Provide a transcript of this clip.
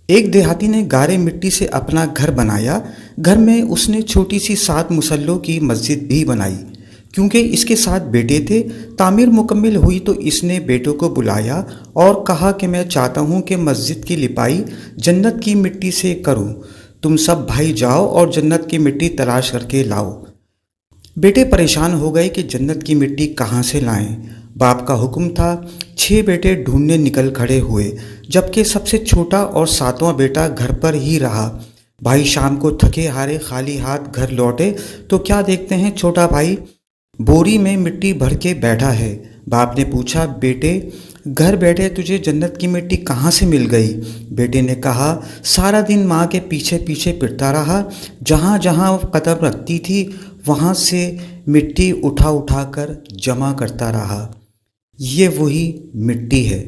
ایک دیہاتی نے گارے مٹی سے اپنا گھر بنایا۔ گھر میں اس نے چھوٹی سی 7 مسلوں کی مسجد بھی بنائی کیونکہ اس کے 7 بیٹے تھے۔ تعمیر مکمل ہوئی تو اس نے بیٹوں کو بلایا اور کہا کہ میں چاہتا ہوں کہ مسجد کی لپائی جنت کی مٹی سے کروں۔ تم سب بھائی جاؤ اور جنت کی مٹی تلاش کر کے لاؤ۔ بیٹے پریشان ہو گئے کہ جنت کی مٹی کہاں سے لائیں۔ باپ کا حکم تھا۔ 6 بیٹے ڈھونڈنے نکل کھڑے ہوئے جبکہ سب سے چھوٹا اور 7واں بیٹا گھر پر ہی رہا۔ بھائی شام کو تھکے ہارے خالی ہاتھ گھر لوٹے تو کیا دیکھتے ہیں، چھوٹا بھائی بوری میں مٹی بھر کے بیٹھا ہے۔ باپ نے پوچھا، بیٹے گھر بیٹھے تجھے جنت کی مٹی کہاں سے مل گئی؟ بیٹے نے کہا، سارا دن ماں کے پیچھے پیچھے پھرتا رہا، جہاں جہاں قدم رکھتی تھی وہاں سے مٹی اٹھا اٹھا کر جمع کرتا رہا۔ یہ وہی مٹی ہے